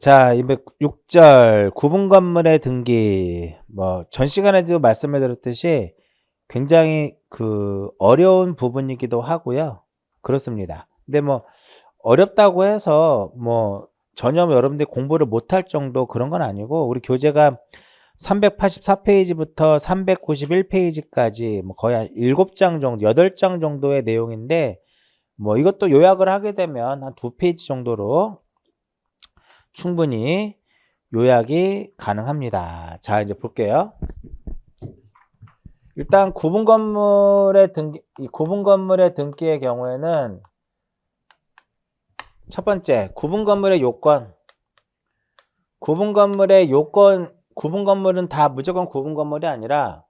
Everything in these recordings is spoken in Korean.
자, 206절 구분 건물의 등기. 전 시간에도 말씀을 드렸듯이 굉장히 어려운 부분이기도 하고요. 그렇습니다. 근데 어렵다고 해서 전혀 여러분들이 공부를 못할 정도 그런 건 아니고, 우리 교재가 384페이지부터 391페이지까지 거의 한 7장 정도, 8장 정도의 내용인데, 이것도 요약을 하게 되면 한 2페이지 정도로 충분히 요약이 가능합니다. 자, 이제 볼게요. 일단 구분 건물의 등기, 이 구분 건물의 등기의 경우에는 첫 번째, 구분 건물의 요건. 구분 건물의 요건, 구분 건물은 다 무조건 구분 건물이 아니라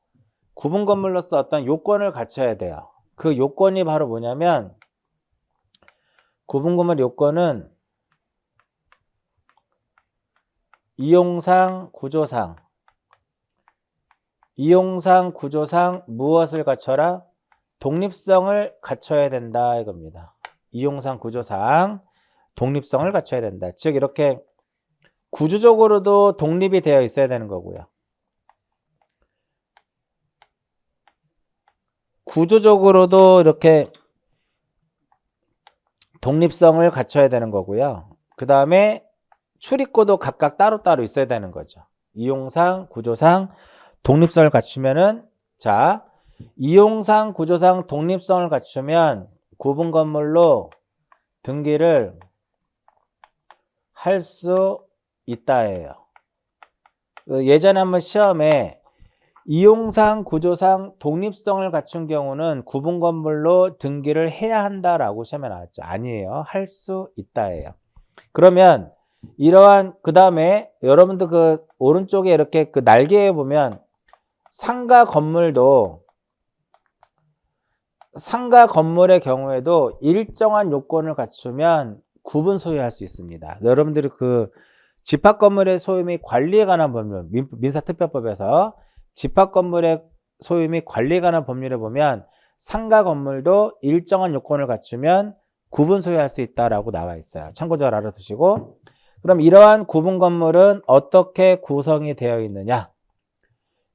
구분 건물로서 어떤 요건을 갖춰야 돼요. 그 요건이 바로 뭐냐면, 구분 건물 요건은 이용상, 구조상 무엇을 갖춰라? 독립성을 갖춰야 된다 이겁니다. 이용상, 구조상 독립성을 갖춰야 된다. 즉 이렇게 구조적으로도 독립이 되어 있어야 되는 거고요. 구조적으로도 이렇게 독립성을 갖춰야 되는 거고요. 그 다음에 출입구도 각각 따로따로 있어야 되는 거죠. 이용상, 구조상 독립성을 갖추면은, 자, 이용상, 구조상 독립성을 갖추면 구분 건물로 등기를 할 수 있다예요. 예전에 한번 시험에 이용상, 구조상 독립성을 갖춘 경우는 구분 건물로 등기를 해야 한다라고 시험에 나왔죠. 아니에요. 할 수 있다예요. 그러면 이러한, 그 다음에 여러분들 오른쪽에 이렇게 날개에 보면 상가 건물의 경우에도 일정한 요건을 갖추면 구분 소유할 수 있습니다. 여러분들이 집합 건물의 소유 및 관리에 관한 법률, 민사특별법에서 집합 건물의 소유 및 관리에 관한 법률에 보면 상가 건물도 일정한 요건을 갖추면 구분 소유할 수 있다라고 나와 있어요. 참고적으로 알아두시고, 그럼 이러한 구분 건물은 어떻게 구성이 되어 있느냐?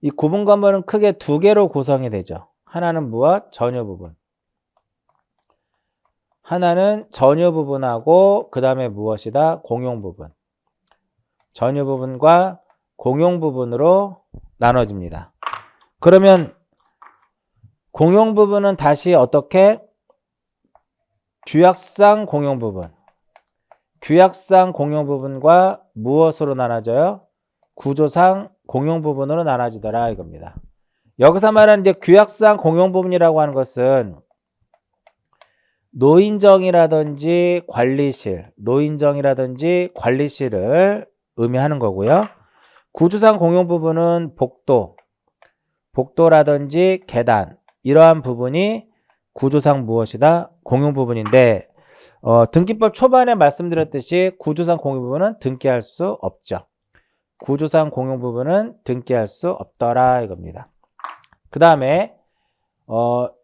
이 구분 건물은 크게 2개로 구성이 되죠. 하나는 무엇? 전유 부분. 하나는 전유 부분하고 그 다음에 무엇이다? 공용 부분. 전유 부분과 공용 부분으로 나눠집니다. 그러면 공용 부분은 다시 어떻게? 규약상 공용 부분. 규약상 공용 부분과 무엇으로 나눠져요? 구조상 공용 부분으로 나눠지더라 이겁니다. 여기서 말하는 이제 규약상 공용 부분이라고 하는 것은 노인정이라든지 관리실을 의미하는 거고요. 구조상 공용 부분은 복도라든지 계단, 이러한 부분이 구조상 무엇이다? 공용 부분인데, 등기법 초반에 말씀드렸듯이 구조상 공용 부분은 등기할 수 없죠. 구조상 공용 부분은 등기할 수 없더라 이겁니다. 그 다음에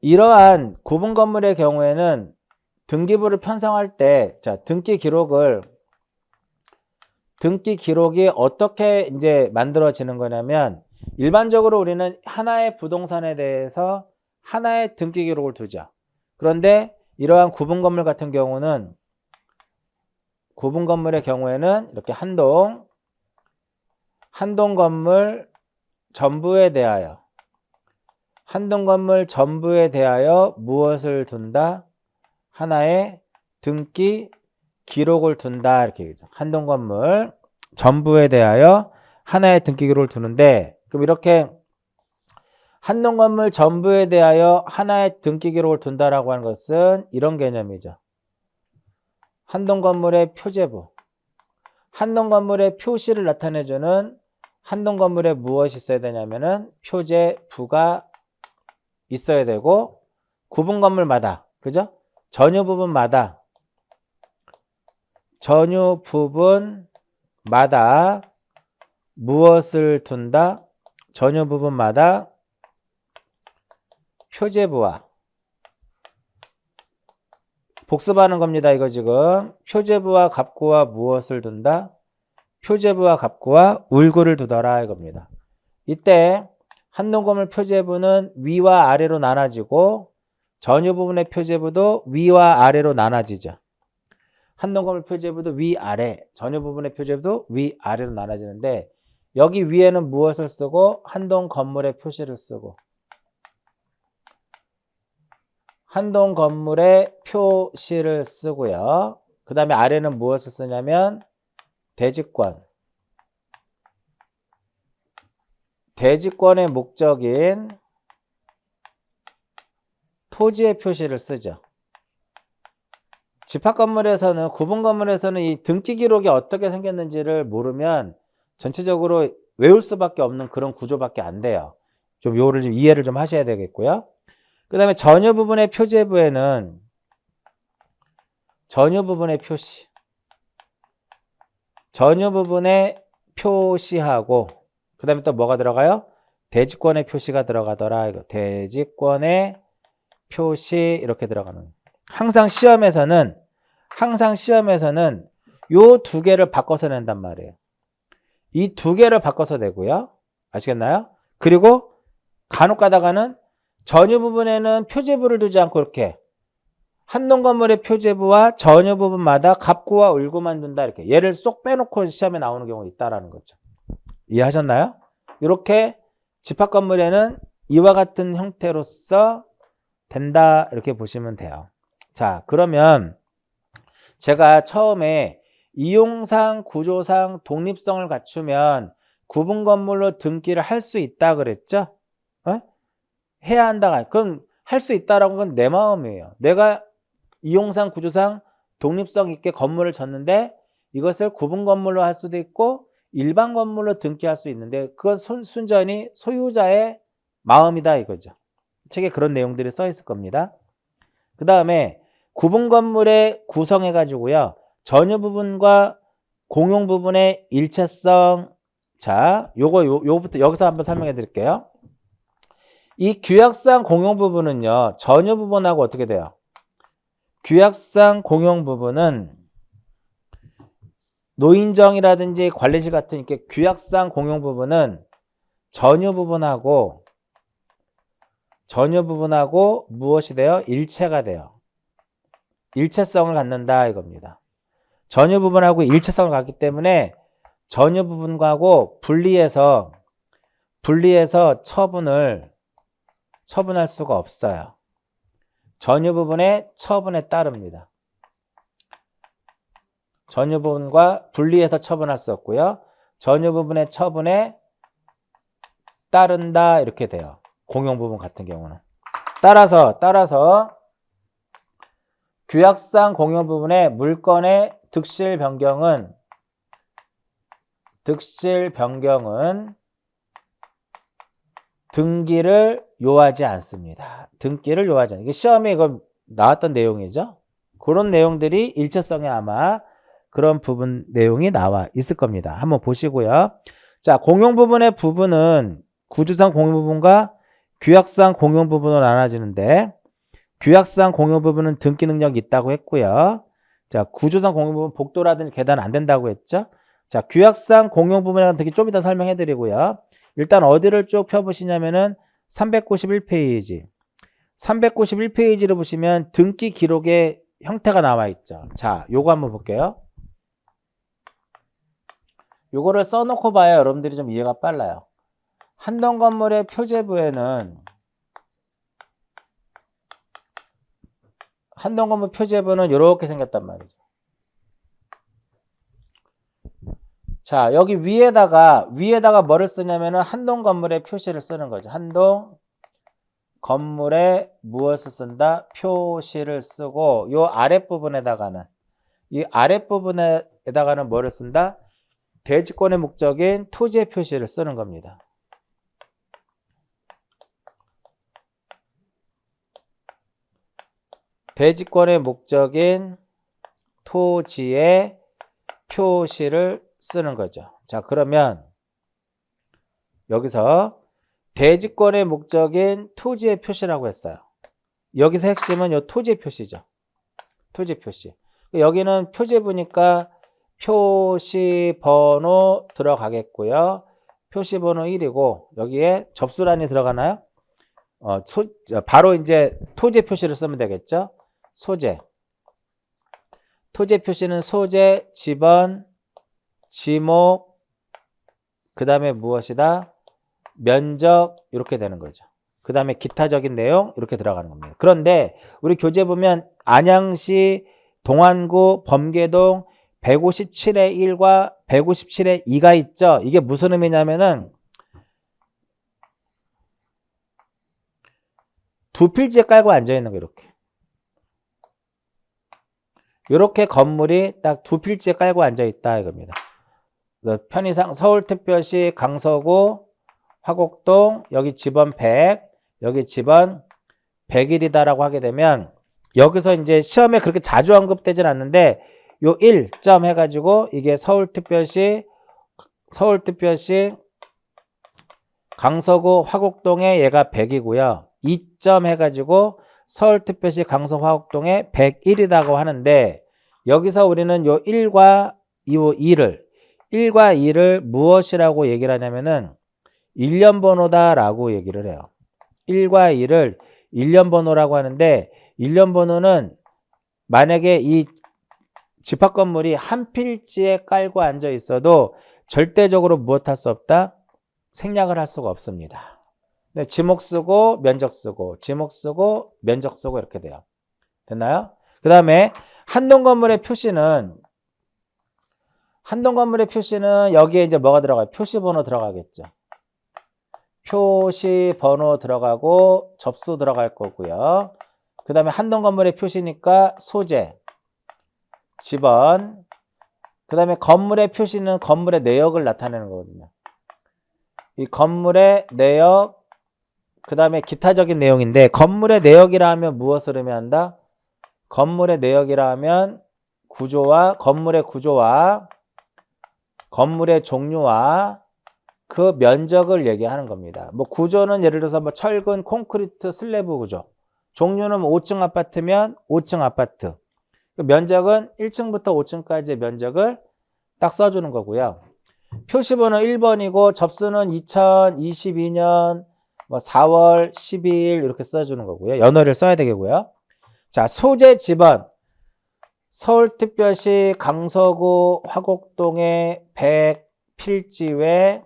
이러한 구분 건물의 경우에는 등기부를 편성할 때, 자, 등기 기록이 어떻게 이제 만들어지는 거냐면, 일반적으로 우리는 하나의 부동산에 대해서 하나의 등기 기록을 두죠. 그런데 이러한 구분 건물 같은 경우는, 구분 건물의 경우에는 이렇게 한 동 건물 전부에 대하여 무엇을 둔다? 하나의 등기 기록을 둔다 이렇게 얘기죠. 한 동 건물 전부에 대하여 하나의 등기 기록을 두는데, 그럼 이렇게 한 동 건물 전부에 대하여 하나의 등기 기록을 둔다라고 하는 것은 이런 개념이죠. 한 동 건물의 표제부, 한 동 건물의 표시를 나타내주는 한 동 건물에 무엇이 있어야 되냐면은 표제부가 있어야 되고, 구분 건물마다, 그죠? 전유 부분마다 무엇을 둔다? 전유 부분마다 표제부와, 복습하는 겁니다. 이거 지금 표제부와 갑구와 무엇을 둔다? 표제부와 갑구와 울구를 두더라 이겁니다. 이때 한동건물 표제부는 위와 아래로 나눠지고 전유 부분의 표제부도 위와 아래로 나눠지죠. 한동건물 표제부도 위아래, 전유 부분의 표제부도 위아래로 나눠지는데 여기 위에는 무엇을 쓰고 한동건물의 표시를 쓰고 한동건물의 표시를 쓰고요. 그 다음에 아래는 무엇을 쓰냐면 대지권. 대지권의 목적인 토지의 표시를 쓰죠. 집합건물에서는 구분건물에서는 이 등기 기록이 어떻게 생겼는지를 모르면 전체적으로 외울 수밖에 없는 그런 구조밖에 안 돼요. 좀 요를 좀 이해를 좀 하셔야 되겠고요. 그 다음에 전유 부분의 표제부에는 전유 부분의 표시, 전유 부분의 표시하고 그 다음에 또 뭐가 들어가요? 대지권의 표시가 들어가더라. 이거 대지권의 표시 이렇게 들어가는. 항상 시험에서는 요 두 개를 바꿔서 낸단 말이에요. 이 두 개를 바꿔서 내고요. 아시겠나요? 그리고 간혹 가다가는 전유 부분에는 표제부를 두지 않고 이렇게 한동건물의 표제부와 전유 부분마다 갑구와 울구만 둔다. 이렇게 얘를 쏙 빼놓고 시험에 나오는 경우가 있다라는 거죠. 이해하셨나요? 이렇게 집합건물에는 이와 같은 형태로서 된다. 이렇게 보시면 돼요. 자, 그러면 제가 처음에 이용상, 구조상 독립성을 갖추면 구분건물로 등기를 할 수 있다 그랬죠? 해야 한다. 그건 할 수 있다라는 건 내 마음이에요. 내가 이용상, 구조상 독립성 있게 건물을 졌는데 이것을 구분건물로 할 수도 있고 일반 건물로 등기할 수 있는데 그건 순전히 소유자의 마음이다 이거죠. 책에 그런 내용들이 써 있을 겁니다. 그 다음에 구분건물에 구성해 가지고요. 전유 부분과 공용 부분의 일체성. 자, 요거부터 여기서 한번 설명해 드릴게요. 이 규약상 공용 부분은요. 전유 부분하고 어떻게 돼요? 규약상 공용 부분은 노인정이라든지 관리실 같은 이렇게 규약상 공용 부분은 전유 부분하고 무엇이 돼요? 일체가 돼요. 일체성을 갖는다 이겁니다. 전유 부분하고 일체성을 갖기 때문에 전유 부분하고 분리해서 처분할 수가 없어요. 전유 부분의 처분에 따릅니다. 전유 부분과 분리해서 처분할 수 없고요. 전유 부분의 처분에 따른다 이렇게 돼요. 공용 부분 같은 경우는. 따라서 규약상 공용 부분의 물건의 득실 변경은 등기를 요하지 않습니다. 등기를 요하지 않습니다. 이게 시험에 이거 나왔던 내용이죠. 그런 내용들이 일체성에 아마 그런 부분 내용이 나와 있을 겁니다. 한번 보시고요. 자, 공용 부분의 부분은 구조상 공용 부분과 규약상 공용 부분으로 나눠지는데 규약상 공용 부분은 등기 능력이 있다고 했고요. 자, 구조상 공용 부분 복도라든지 계단 안 된다고 했죠. 자, 규약상 공용 부분에 대한 등기 좀 이따 설명해 드리고요. 일단 어디를 쭉 펴보시냐면은 391페이지. 391페이지를 보시면 등기 기록의 형태가 나와 있죠. 자, 요거 한번 볼게요. 요거를 써놓고 봐야 여러분들이 좀 이해가 빨라요. 한동건물의 표제부에는 이렇게 생겼단 말이죠. 자, 여기 위에다가 뭐를 쓰냐면은 한동건물의 표시를 쓰는 거죠. 한동건물에 무엇을 쓴다? 표시를 쓰고 요 아랫부분에다가는 뭐를 쓴다? 대지권의 목적인 토지의 표시를 쓰는 겁니다. 대지권의 목적인 토지의 표시를 쓰는 거죠. 자, 그러면 여기서 대지권의 목적인 토지의 표시라고 했어요. 여기서 핵심은 요 토지의 표시죠. 토지 표시. 여기는 표제부니까 표시번호 들어가겠고요. 표시번호 1이고 여기에 접수란이 들어가나요? 바로 이제 토지 표시를 쓰면 되겠죠. 소재. 토지 표시는 소재, 지번, 지목, 그 다음에 무엇이다? 면적 이렇게 되는 거죠. 그 다음에 기타적인 내용 이렇게 들어가는 겁니다. 그런데 우리 교재 보면 안양시 동안구 범계동 157의 1과 157의 2가 있죠. 이게 무슨 의미냐면은 두 필지에 깔고 앉아있는 거 이렇게 건물이 딱 두 필지에 깔고 앉아있다 이겁니다. 편의상 서울특별시 강서구 화곡동 여기 지번 100 여기 지번 101이다라고 하게 되면 여기서 이제 시험에 그렇게 자주 언급되진 않는데 요 1점 해가지고 이게 서울특별시 강서구 화곡동에 얘가 100이고요. 2점 해가지고 서울특별시 강서 화곡동에 101이라고 하는데 여기서 우리는 요 1과 이 2를 무엇이라고 얘기를 하냐면은 1년 번호다라고 얘기를 해요. 1과 2를 1년 번호라고 하는데 1년 번호는 만약에 이 집합 건물이 한 필지에 깔고 앉아 있어도 절대적으로 무엇할 수 없다? 생략을 할 수가 없습니다. 네, 지목 쓰고 면적 쓰고 지목 쓰고 면적 쓰고 이렇게 돼요. 됐나요? 그 다음에 한동 건물의 표시는 여기에 이제 뭐가 들어가요? 표시번호 들어가겠죠. 표시번호 들어가고 접수 들어갈 거고요. 그 다음에 한동 건물의 표시니까 소재, 지번, 그 다음에 건물의 표시는 건물의 내역을 나타내는 거거든요. 이 건물의 내역, 그 다음에 기타적인 내용인데 건물의 내역이라 하면 무엇을 의미한다? 건물의 내역이라 하면 건물의 구조와 건물의 종류와 그 면적을 얘기하는 겁니다. 뭐 구조는 예를 들어서 뭐 철근, 콘크리트, 슬래브 구조. 종류는 5층 아파트면 5층 아파트. 그 면적은 1층부터 5층까지의 면적을 딱 써주는 거고요. 표시번호 1번이고 접수는 2022년 뭐 4월 12일 이렇게 써주는 거고요. 연월을 써야 되겠고요. 자, 소재 지번. 서울특별시 강서구 화곡동의 100필지 외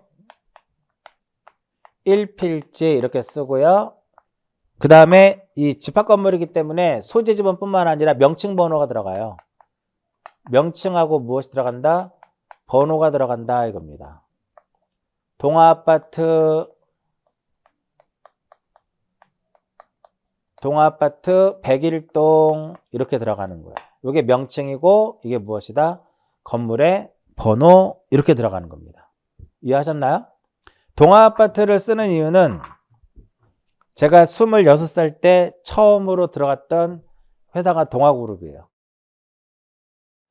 1필지 이렇게 쓰고요. 그 다음에 이 집합 건물이기 때문에 소재 지번뿐만 아니라 명칭 번호가 들어가요. 명칭하고 무엇이 들어간다? 번호가 들어간다 이겁니다. 동아아파트 101동 이렇게 들어가는 거예요. 이게 명칭이고 이게 무엇이다? 건물의 번호 이렇게 들어가는 겁니다. 이해하셨나요? 동아아파트를 쓰는 이유는 제가 26살 때 처음으로 들어갔던 회사가 동아그룹이에요.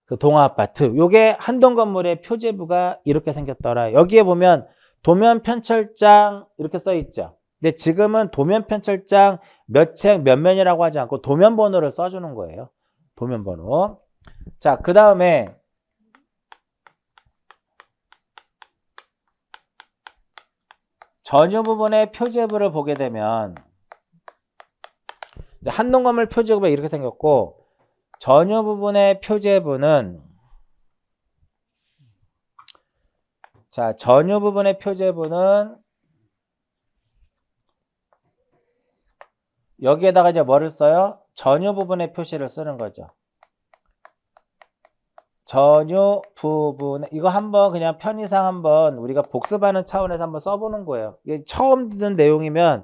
그 동아아파트. 요게 한동 건물의 표제부가 이렇게 생겼더라. 여기에 보면 도면 편철장 이렇게 써 있죠. 근데 지금은 도면 편철장 몇 책 몇 면이라고 하지 않고 도면 번호를 써주는 거예요. 도면 번호. 자, 그 다음에 전유 부분의 표제부를 보게 되면 한동 건물 표제부가 이렇게 생겼고 전유 부분의 표제부는 전유 부분의 표제부는 여기에다가 이제 뭐를 써요? 전유 부분의 표시를 쓰는 거죠. 전유 부분 이거 한번 그냥 편의상 한번 우리가 복습하는 차원에서 한번 써보는 거예요. 이게 처음 듣는 내용이면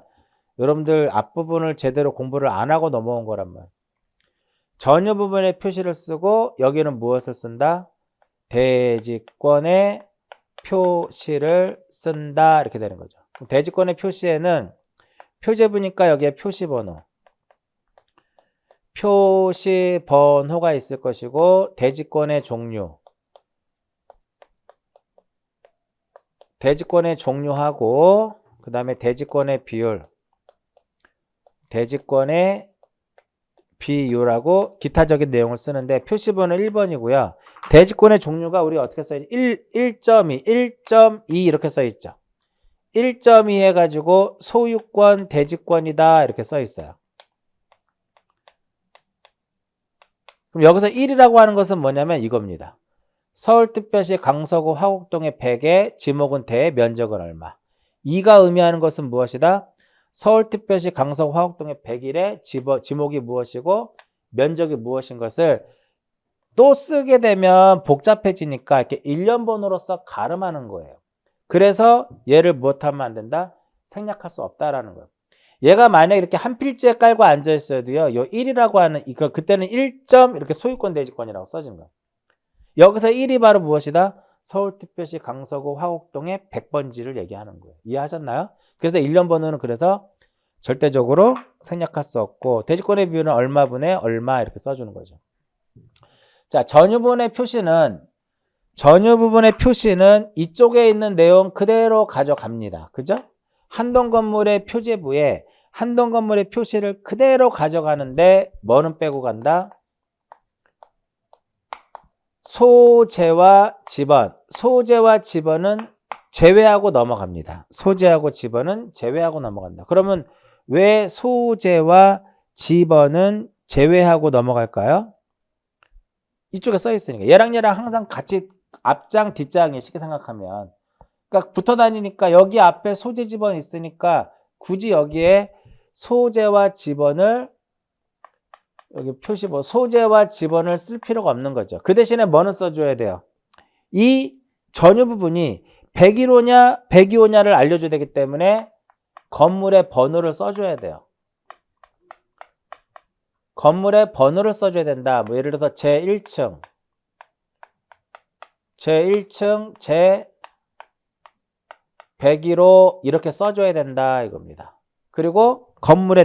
여러분들 앞부분을 제대로 공부를 안 하고 넘어온 거란 말이에요. 전유 부분의 표시를 쓰고 여기는 무엇을 쓴다? 대지권의 표시를 쓴다 이렇게 되는 거죠. 대지권의 표시에는 표제부니까 여기에 표시번호 표시번호가 있을 것이고 대지권의 종류 대지권의 종류하고 그 다음에 대지권의 비율 대지권의 비율하고 기타적인 내용을 쓰는데 표시번호 1번이고요. 대지권의 종류가 우리 어떻게 써있지? 1.2, 1.2 이렇게 써있죠. 1.2 해가지고 소유권, 대지권이다 이렇게 써있어요. 그럼 여기서 1이라고 하는 것은 뭐냐면 이겁니다. 서울특별시 강서구 화곡동의 100에 지목은 대, 면적은 얼마. 2가 의미하는 것은 무엇이다? 서울특별시 강서구 화곡동의 100일에 지목이 무엇이고 면적이 무엇인 것을 또 쓰게 되면 복잡해지니까 이렇게 일련번호로서 가름하는 거예요. 그래서 얘를 무엇하면 안 된다? 생략할 수 없다라는 거예요. 얘가 만약에 이렇게 한 필지에 깔고 앉아 있어도요, 요 1이라고 하는, 이거 그때는 1점 이렇게 소유권 대지권이라고 써진 거예요. 여기서 1이 바로 무엇이다? 서울특별시 강서구 화곡동의 100번지를 얘기하는 거예요. 이해하셨나요? 그래서 일련번호는 그래서 절대적으로 생략할 수 없고, 대지권의 비율은 얼마분의 얼마 이렇게 써주는 거죠. 자, 전유 부분의 표시는 이쪽에 있는 내용 그대로 가져갑니다. 그죠? 한동 건물의 표제부에 한동 건물의 표시를 그대로 가져가는데 뭐는 빼고 간다? 소재와 지번. 소재와 지번은 제외하고 넘어갑니다. 소재하고 지번은 제외하고 넘어간다. 그러면 왜 소재와 지번은 제외하고 넘어갈까요? 이쪽에 써 있으니까. 얘랑 항상 같이 앞장 뒷장이 쉽게 생각하면, 그러니까 붙어 다니니까 여기 앞에 소재 지번 있으니까 굳이 여기에 소재와 지번을 여기 표시 소재와 지번을 쓸 필요가 없는 거죠. 그 대신에 뭐는 써줘야 돼요? 이 전유 부분이 101호냐 102호냐를 알려줘야 되기 때문에 건물의 번호를 써줘야 돼요. 건물의 번호를 써줘야 된다. 뭐 예를 들어서 제1층 제101호 이렇게 써줘야 된다 이겁니다. 그리고 건물의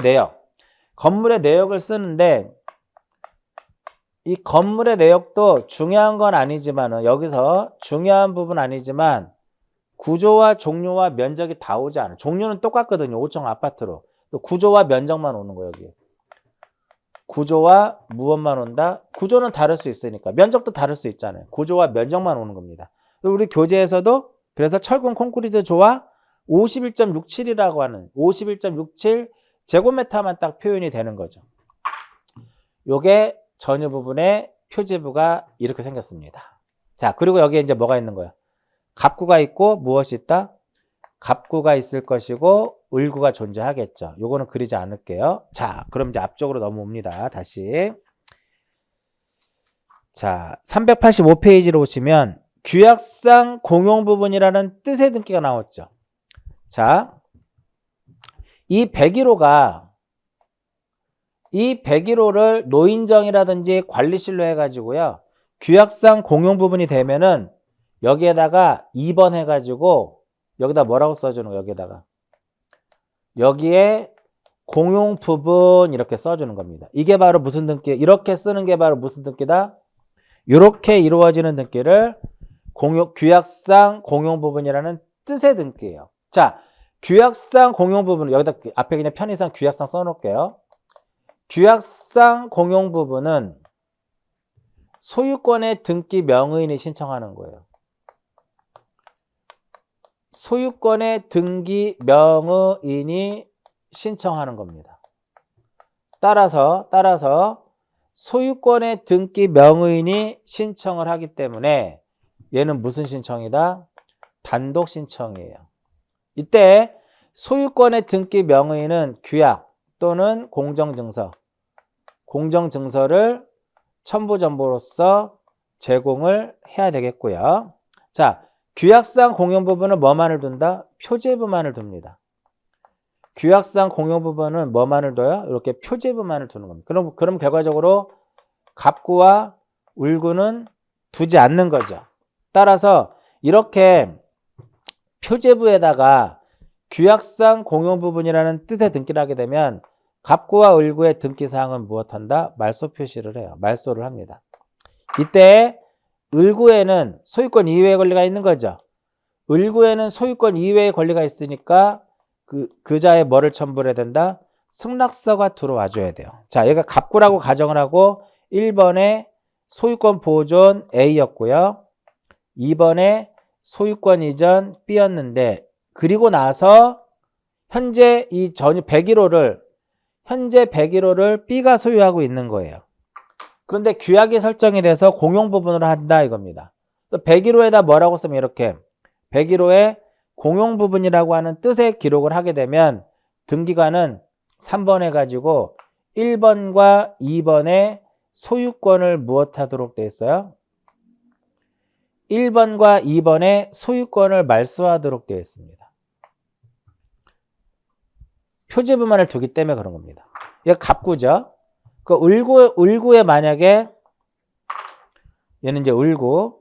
내역을 쓰는데 이 건물의 내역도 중요한 건 아니지만 여기서 중요한 부분 아니지만 구조와 종류와 면적이 다 오지 않아요. 종류는 똑같거든요. 5층 아파트로. 구조와 면적만 오는 거예요. 여기. 구조와 무엇만 온다? 구조는 다를 수 있으니까. 면적도 다를 수 있잖아요. 구조와 면적만 오는 겁니다. 우리 교재에서도 그래서 철근 콘크리트 조화 51.67이라고 하는 51.67 제곱미터만 딱 표현이 되는 거죠. 요게 전유 부분의 표지부가 이렇게 생겼습니다. 자, 그리고 여기에 이제 뭐가 있는 거예요? 갑구가 있고 무엇이 있다? 갑구가 있을 것이고 을구가 존재하겠죠. 요거는 그리지 않을게요. 자, 그럼 이제 앞쪽으로 넘어옵니다. 다시. 자, 385페이지로 오시면 규약상 공용 부분이라는 뜻의 등기가 나왔죠. 자, 이 101호를 노인정이라든지 관리실로 해가지고요. 규약상 공용 부분이 되면은 여기에다가 2번 해가지고 여기다 뭐라고 써주는 거예요? 여기에 공용 부분 이렇게 써주는 겁니다. 이게 바로 무슨 등기? 이렇게 쓰는 게 바로 무슨 등기다? 이렇게 이루어지는 등기를 규약상 공용 부분이라는 뜻의 등기예요. 자, 규약상 공용 부분 여기다 앞에 그냥 편의상 규약상 써놓을게요. 규약상 공용 부분은 소유권의 등기 명의인이 신청하는 거예요. 소유권의 등기 명의인이 신청하는 겁니다. 따라서 소유권의 등기 명의인이 신청을 하기 때문에 얘는 무슨 신청이다? 단독 신청이에요. 이때 소유권의 등기 명의인은 규약 또는 공정증서를 첨부정보로서 제공을 해야 되겠고요. 자, 규약상 공용 부분은 뭐만을 둔다? 표제부만을 둡니다. 규약상 공용 부분은 뭐만을 둬요? 이렇게 표제부만을 두는 겁니다. 그럼 결과적으로 갑구와 을구는 두지 않는 거죠. 따라서 이렇게 표제부에다가 규약상 공용 부분이라는 뜻의 등기를 하게 되면 갑구와 을구의 등기사항은 무엇한다? 말소 표시를 해요. 말소를 합니다. 이때 을구에는 소유권 이외의 권리가 있는 거죠. 을구에는 소유권 이외의 권리가 있으니까 그자의 뭐를 첨부를 해야 된다? 승낙서가 들어와 줘야 돼요. 자, 얘가 갑구라고 가정을 하고 1번에 소유권 보존 A였고요. 2번에 소유권 이전 B였는데 그리고 나서 현재 이 전유 101호를 B가 소유하고 있는 거예요. 그런데 규약이 설정이 돼서 공용 부분으로 한다 이겁니다. 101호에다 뭐라고 쓰면 이렇게 101호에 공용 부분이라고 하는 뜻의 기록을 하게 되면 등기관은 3번 해가지고 1번과 2번에 소유권을 무엇하도록 되어 있어요? 1번과 2번에 소유권을 말소하도록 되어 있습니다. 표제부만을 두기 때문에 그런 겁니다. 이거 갑구죠. 그 을구에 만약에 얘는 이제 을구의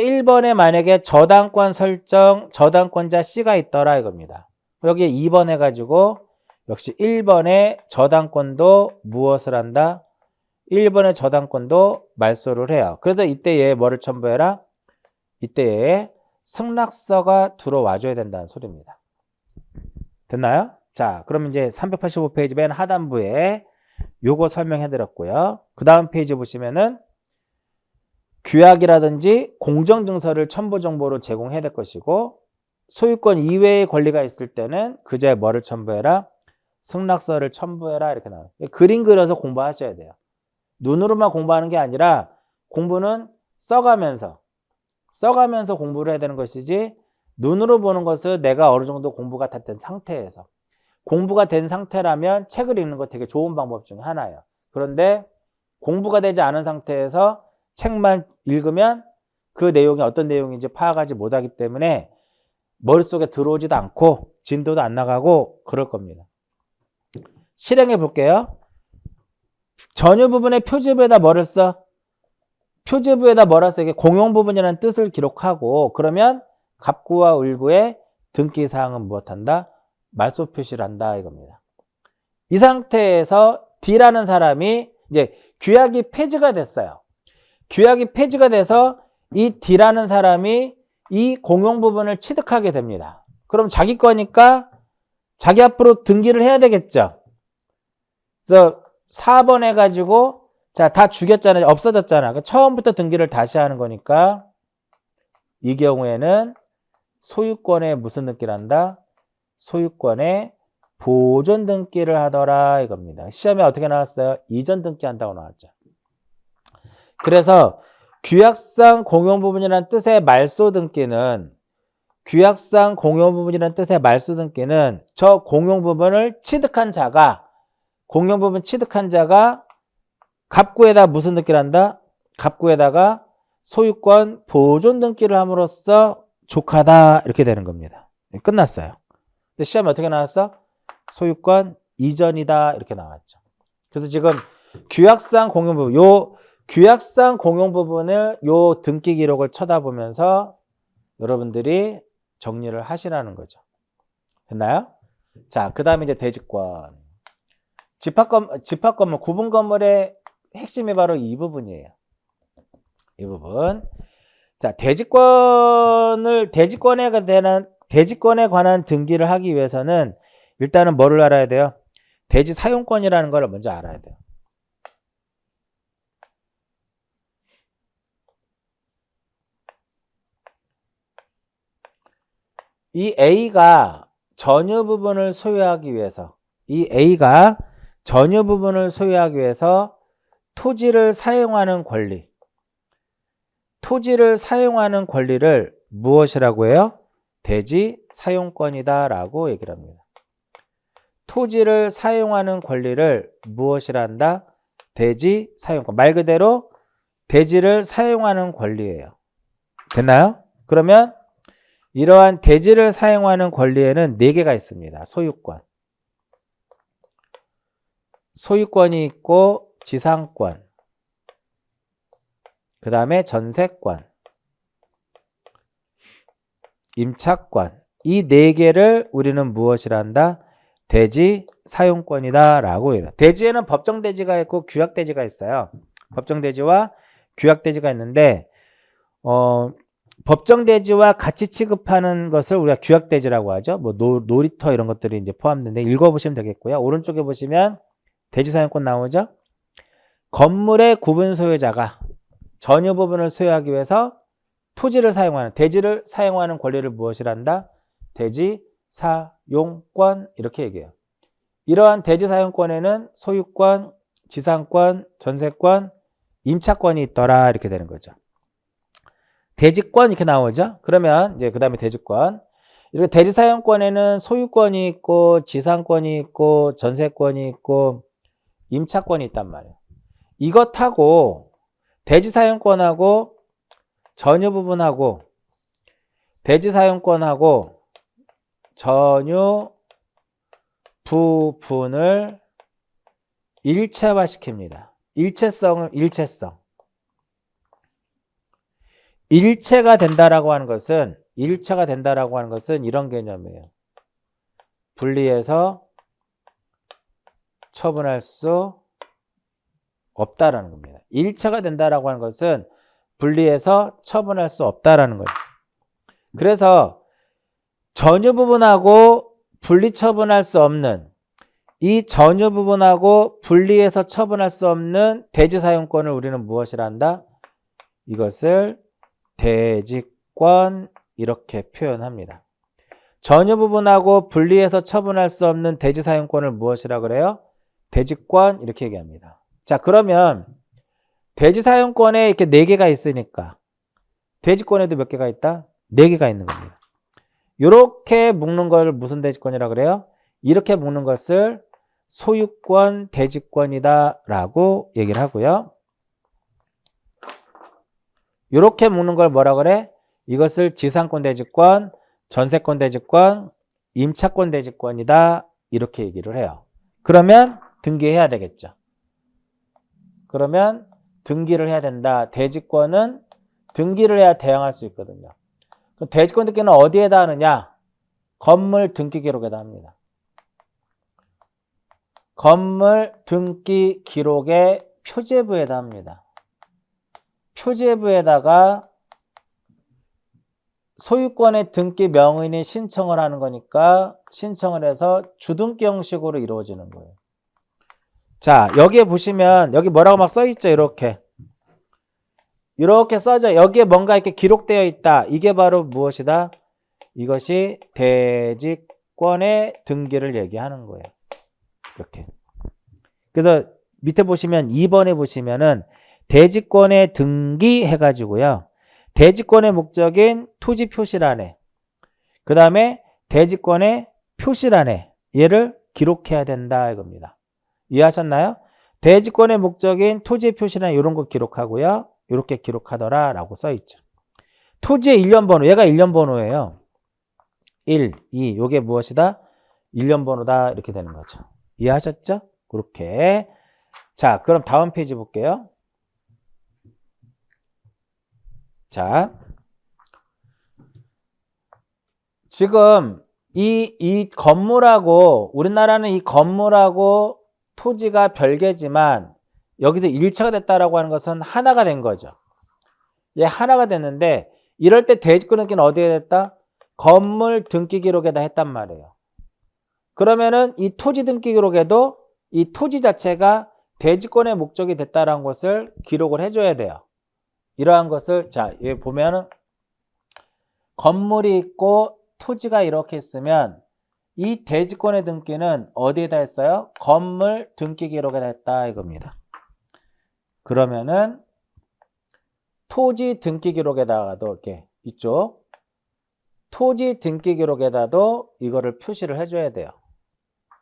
1번에 만약에 저당권 설정, 저당권자 C가 있더라 이겁니다. 여기에 2번 해가지고 역시 1번에 저당권도 무엇을 한다? 1번의 저당권도 말소를 해요. 그래서 이때 얘 뭐를 첨부해라? 이때 얘 승낙서가 들어와줘야 된다는 소리입니다. 됐나요? 자, 그럼 이제 385페이지 맨 하단부에 요거 설명해드렸고요. 그 다음 페이지 보시면은 규약이라든지 공정증서를 첨부 정보로 제공해야 될 것이고 소유권 이외의 권리가 있을 때는 그제 뭐를 첨부해라? 승낙서를 첨부해라 이렇게 나와요. 그림 그려서 공부하셔야 돼요. 눈으로만 공부하는 게 아니라 공부는 써가면서 공부를 해야 되는 것이지 눈으로 보는 것은 내가 어느 정도 공부가 다 된 상태에서 공부가 된 상태라면 책을 읽는 거 되게 좋은 방법 중에 하나예요. 그런데 공부가 되지 않은 상태에서 책만 읽으면 그 내용이 어떤 내용인지 파악하지 못하기 때문에 머릿속에 들어오지도 않고 진도도 안 나가고 그럴 겁니다. 실행해 볼게요. 전유 부분의 표제부에다 뭐를 써? 표제부에다 뭐라 써? 이게 공용 부분이라는 뜻을 기록하고 그러면 갑구와 을구의 등기사항은 무엇한다? 말소 표시를 한다 이겁니다. 이 상태에서 D라는 사람이 이제 규약이 폐지가 됐어요. 규약이 폐지가 돼서 이 D라는 사람이 이 공용 부분을 취득하게 됩니다. 그럼 자기 거니까 자기 앞으로 등기를 해야 되겠죠. 그래서 4번 해가지고 자, 다 죽였잖아요. 없어졌잖아. 처음부터 등기를 다시 하는 거니까 이 경우에는 소유권에 무슨 등기를 한다? 소유권에 보존 등기를 하더라 이겁니다. 시험에 어떻게 나왔어요? 이전 등기 한다고 나왔죠. 그래서 규약상 공용 부분이라는 뜻의 말소 등기는 저 공용 부분을 취득한 자가 공용 부분 취득한 자가 갑구에다 무슨 등기를 한다? 갑구에다가 소유권 보존 등기를 함으로써 족하다 이렇게 되는 겁니다. 끝났어요. 근데 시험에 어떻게 나왔어? 소유권 이전이다 이렇게 나왔죠. 그래서 지금 규약상 공용 부분 규약상 공용 부분을 요 등기 기록을 쳐다보면서 여러분들이 정리를 하시라는 거죠. 됐나요? 자, 그 다음에 이제 대지권. 집합건물, 구분건물의 핵심이 바로 이 부분이에요. 이 부분. 자, 대지권에 관한 등기를 하기 위해서는 일단은 뭐를 알아야 돼요? 대지 사용권이라는 걸 먼저 알아야 돼요. 이 A가 전유 부분을 소유하기 위해서 토지를 사용하는 권리를 무엇이라고 해요? 대지 사용권이다 라고 얘기를 합니다. 토지를 사용하는 권리를 무엇이란다? 대지 사용권. 말 그대로 대지를 사용하는 권리예요. 됐나요? 그러면 이러한 대지를 사용하는 권리에는 4개가 있습니다. 소유권이 있고 지상권, 그 다음에 전세권, 임차권. 이 4개를 우리는 무엇이란다? 대지 사용권이다 라고 해요. 대지에는 법정대지가 있고 규약대지가 있어요. 법정대지와 규약대지가 있는데 법정대지와 같이 취급하는 것을 우리가 규약대지라고 하죠. 뭐 놀이터 이런 것들이 이제 포함되는데 읽어보시면 되겠고요. 오른쪽에 보시면 대지사용권 나오죠. 건물의 구분 소유자가 전유 부분을 소유하기 위해서 토지를 사용하는, 대지를 사용하는 권리를 무엇이란다? 대지 사용권, 이렇게 얘기해요. 이러한 대지 사용권에는 소유권, 지상권, 전세권, 임차권이 있더라, 이렇게 되는 거죠. 대지권 이렇게 나오죠. 그러면 이제 그 다음에 대지권. 이렇게 대지 사용권에는 소유권이 있고 지상권이 있고 전세권이 있고 임차권이 있단 말이에요. 이것하고 대지 사용권하고 전유 부분하고 대지 사용권하고 전유 부분을 일체화시킵니다. 일체성. 일체가 된다라고 하는 것은 이런 개념이에요. 분리해서 처분할 수 없다라는 겁니다. 일체가 된다라고 하는 것은 분리해서 처분할 수 없다라는 거예요. 그래서 전유 부분하고 분리 처분할 수 없는, 이 전유 부분하고 분리해서 처분할 수 없는 대지 사용권을 우리는 무엇이라 한다? 이것을 대지권, 이렇게 표현합니다. 전유 부분하고 분리해서 처분할 수 없는 대지 사용권을 무엇이라 그래요? 대지권, 이렇게 얘기합니다. 자, 그러면 대지 사용권에 이렇게 4개가 있으니까 대지권에도 몇 개가 있다? 4개가 있는 겁니다. 이렇게 묶는 걸 무슨 대지권이라 그래요? 이렇게 묶는 것을 소유권 대지권이다 라고 얘기를 하고요. 이렇게 묶는 걸 뭐라 그래? 이것을 지상권 대지권, 전세권 대지권, 임차권 대지권이다, 이렇게 얘기를 해요. 그러면 등기해야 되겠죠. 그러면 등기를 해야 된다. 대지권은 등기를 해야 대항할 수 있거든요. 그럼 대지권 등기는 어디에다 하느냐? 건물 등기 기록에다 합니다. 건물 등기 기록의 표제부에다 합니다. 표제부에다가 소유권의 등기 명의인이 신청을 하는 거니까 신청을 해서 주등기 형식으로 이루어지는 거예요. 자, 여기에 보시면 여기 뭐라고 막 써있죠. 이렇게 써져. 여기에 뭔가 이렇게 기록되어 있다. 이게 바로 무엇이다? 이것이 대지권의 등기를 얘기하는 거예요. 이렇게. 그래서 밑에 보시면 2번에 보시면은 대지권의 등기 해가지고요. 대지권의 목적인 토지 표시란에, 그 다음에 대지권의 표시란에 얘를 기록해야 된다 이겁니다. 이해하셨나요? 대지권의 목적인 토지 표시란 이런 거 기록하고요. 이렇게 기록하더라 라고 써있죠. 토지의 일련 번호, 얘가 일련 번호예요. 1, 2, 요게 무엇이다? 일련 번호다, 이렇게 되는 거죠. 이해하셨죠? 그렇게. 자, 그럼 다음 페이지 볼게요. 자, 지금 이 건물하고, 우리나라는 이 건물하고 토지가 별개지만 여기서 일체가 됐다라고 하는 것은 하나가 된 거죠. 얘 하나가 됐는데 이럴 때 대지권 등기는 어디에 됐다? 건물 등기 기록에다 했단 말이에요. 그러면은 이 토지 등기 기록에도 이 토지 자체가 대지권의 목적이 됐다라는 것을 기록을 해줘야 돼요. 이러한 것을, 자, 여기 보면은 건물이 있고 토지가 이렇게 있으면 이 대지권의 등기는 어디에다 했어요? 건물 등기 기록에다 했다 이겁니다. 그러면은 토지 등기 기록에다가도 이렇게 이쪽 토지 등기 기록에다도 이거를 표시를 해줘야 돼요.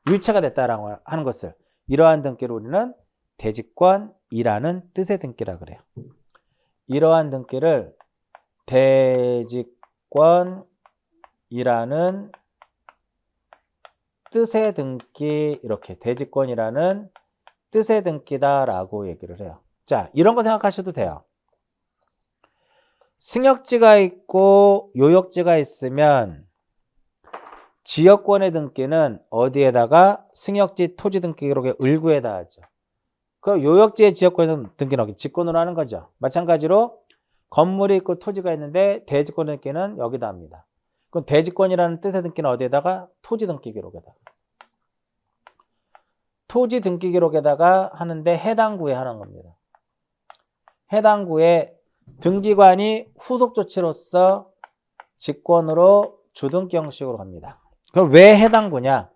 일체가 됐다라고 하는 것을. 이러한 등기를 우리는 대지권이라는 뜻의 등기라 그래요. 이러한 등기를 대지권이라는 뜻의 등기, 이렇게 대지권이라는 뜻의 등기다라고 얘기를 해요. 자, 이런 거 생각하셔도 돼요. 승역지가 있고 요역지가 있으면 지역권의 등기는 어디에다가? 승역지 토지 등기 기록의 을구에다 하죠. 그 요역지의 지역권 등기는 여기 직권으로 하는 거죠. 마찬가지로 건물이 있고 토지가 있는데 대지권 등기는 여기다 합니다. 그럼 대지권이라는 뜻의 등기는 어디에다가? 토지 등기 기록에다가. 토지 등기 기록에다가 하는데 해당 구에 하는 겁니다. 해당 구에 등기관이 후속 조치로서 직권으로 주등기 형식으로 갑니다. 그럼 왜 해당 구냐?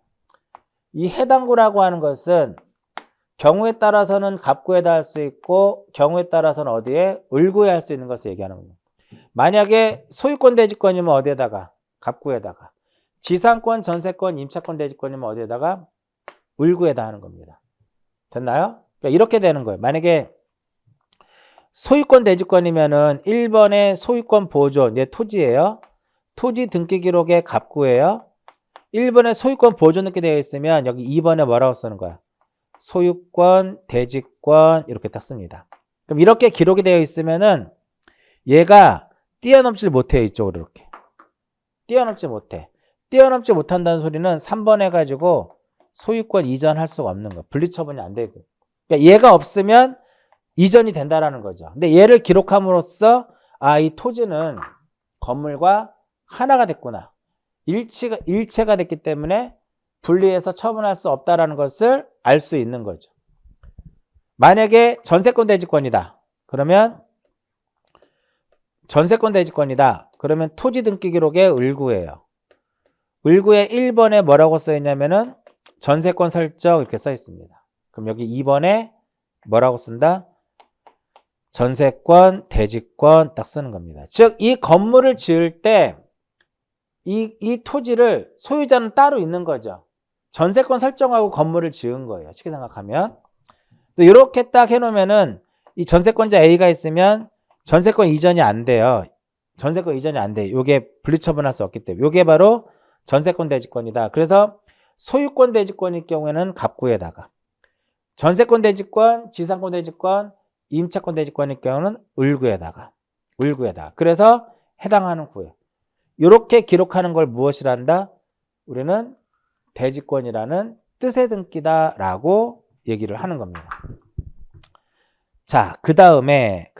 이 해당 구라고 하는 것은 경우에 따라서는 갑구에다 할 수 있고 경우에 따라서는 어디에? 을구에 할 수 있는 것을 얘기하는 겁니다. 만약에 소유권 대지권이면 어디에다가? 갑구에다가. 지상권, 전세권, 임차권 대지권이면 어디에다가? 을구에다 하는 겁니다. 됐나요? 그러니까 이렇게 되는 거예요. 만약에 소유권 대지권이면은 1번에 소유권 보존, 얘 토지예요. 토지 등기 기록에 갑구예요. 1번에 소유권 보존 이렇게 되어 있으면 여기 2번에 뭐라고 쓰는 거야? 소유권, 대지권 이렇게 딱 씁니다. 그럼 이렇게 기록이 되어 있으면은 얘가 뛰어넘지 못해. 이쪽으로 이렇게 뛰어넘지 못해. 뛰어넘지 못한다는 소리는 3번 해가지고 소유권 이전할 수가 없는 거야. 분리처분이 안 되고. 그러니까 얘가 없으면 이전이 된다라는 거죠. 근데 얘를 기록함으로써 이 토지는 건물과 하나가 됐구나. 일체가 됐기 때문에 분리해서 처분할 수 없다라는 것을 알 수 있는 거죠. 만약에 전세권 대지권이다. 그러면 전세권 대지권이다. 그러면 토지 등기 기록에 을구예요. 을구에 1번에 뭐라고 써 있냐면은 전세권 설정 이렇게 써 있습니다. 그럼 여기 2번에 뭐라고 쓴다? 전세권, 대지권 딱 쓰는 겁니다. 즉, 이 건물을 지을 때 이 토지를 소유자는 따로 있는 거죠. 전세권 설정하고 건물을 지은 거예요. 쉽게 생각하면. 이렇게 딱 해놓으면은 이 전세권자 A가 있으면 전세권 이전이 안 돼요. 전세권 이전이 안 돼요. 이게 분리처분할 수 없기 때문에. 이게 바로 전세권 대지권이다. 그래서 소유권 대지권일 경우에는 갑구에다가, 전세권 대지권, 지상권 대지권, 임차권 대지권일 경우는 을구에다가. 그래서 해당하는 구에. 이렇게 기록하는 걸 무엇이라 한다? 우리는 대지권이라는 뜻의 등기다라고 얘기를 하는 겁니다. 자, 그 다음에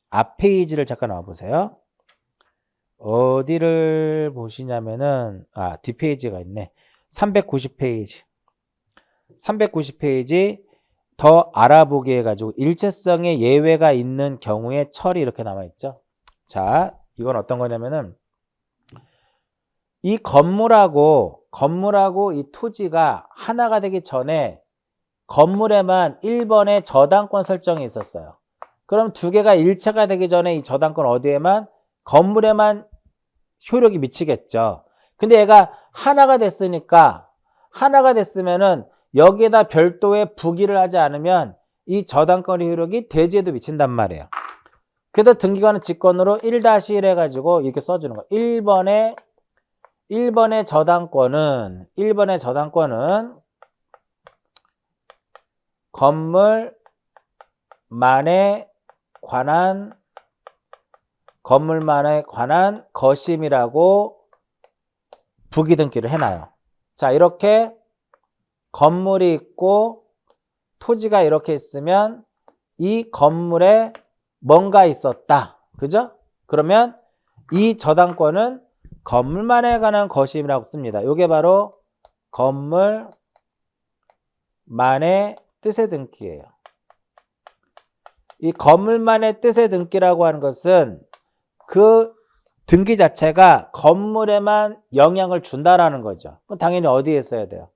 앞 페이지를 잠깐 나와보세요. 어디를 보시냐면은 뒷페이지가 있네. 390페이지. 390페이지 더 알아보기 해가지고 일체성의 예외가 있는 경우에 처리 이렇게 남아있죠. 자, 이건 어떤 거냐면은 이 건물하고 이 토지가 하나가 되기 전에 건물에만 1번에 저당권 설정이 있었어요. 그럼 두 개가 일체가 되기 전에 이 저당권 어디에만? 건물에만 효력이 미치겠죠. 근데 얘가 하나가 됐으면은 여기에다 별도의 부기를 하지 않으면 이 저당권의 효력이 대지에도 미친단 말이에요. 그래서 등기관은 직권으로 1-1 해가지고 이렇게 써주는 거예요. 1번의 저당권은 건물만에 관한 거심이라고 부기 등기를 해놔요. 자, 이렇게 건물이 있고 토지가 이렇게 있으면 이 건물에 뭔가 있었다. 그죠? 그러면 이 저당권은 건물만에 관한 거심이라고 씁니다. 이게 바로 건물만의 뜻의 등기예요. 이 건물만의 뜻의 등기라고 하는 것은 그 등기 자체가 건물에만 영향을 준다라는 거죠. 그럼 당연히 어디에 써야 돼요?